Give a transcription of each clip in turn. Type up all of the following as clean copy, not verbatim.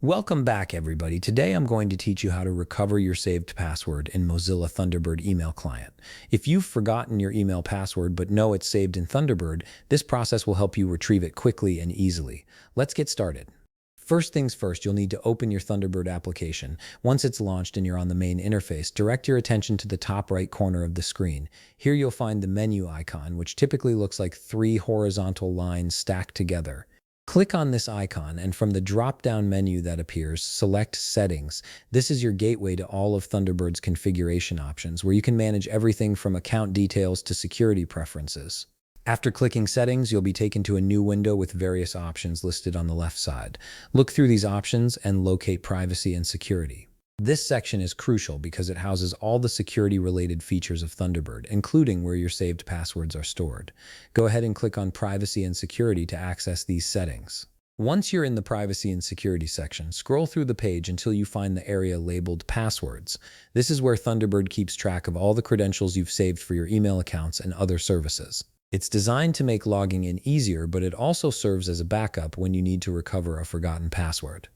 Welcome back, everybody. Today I'm going to teach you how to recover your saved password in Mozilla Thunderbird email client. If you've forgotten your email password but know it's saved in Thunderbird, this process will help you retrieve it quickly and easily. Let's get started. First things first, you'll need to open your Thunderbird application. Once it's launched and you're on the main interface, direct your attention to the top right corner of the screen. Here you'll find the menu icon, which typically looks like three horizontal lines stacked together. Click on this icon, and from the drop-down menu that appears, select Settings. This is your gateway to all of Thunderbird's configuration options, where you can manage everything from account details to security preferences. After clicking Settings, you'll be taken to a new window with various options listed on the left side. Look through these options and locate Privacy and Security. This section is crucial because it houses all the security-related features of Thunderbird, including where your saved passwords are stored. Go ahead and click on Privacy and Security to access these settings. Once you're in the Privacy and Security section, scroll through the page until you find the area labeled Passwords. This is where Thunderbird keeps track of all the credentials you've saved for your email accounts and other services. It's designed to make logging in easier, but it also serves as a backup when you need to recover a forgotten password.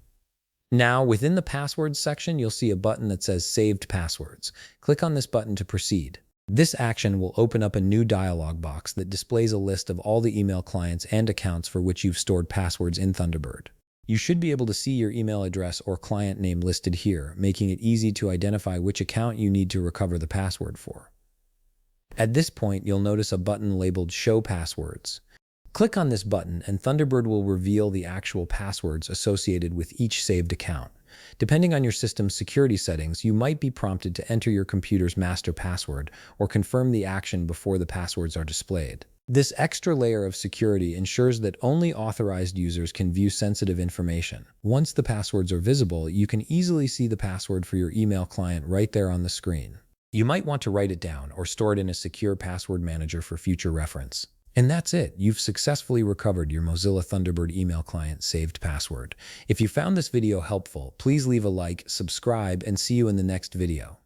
Now, within the Passwords section, you'll see a button that says Saved Passwords. Click on this button to proceed. This action will open up a new dialog box that displays a list of all the email clients and accounts for which you've stored passwords in Thunderbird. You should be able to see your email address or client name listed here, making it easy to identify which account you need to recover the password for. At this point, you'll notice a button labeled Show Passwords. Click on this button and Thunderbird will reveal the actual passwords associated with each saved account. Depending on your system's security settings, you might be prompted to enter your computer's master password or confirm the action before the passwords are displayed. This extra layer of security ensures that only authorized users can view sensitive information. Once the passwords are visible, you can easily see the password for your email client right there on the screen. You might want to write it down or store it in a secure password manager for future reference. And that's it. You've successfully recovered your Mozilla Thunderbird email client saved password. If you found this video helpful, please leave a like, subscribe, and see you in the next video.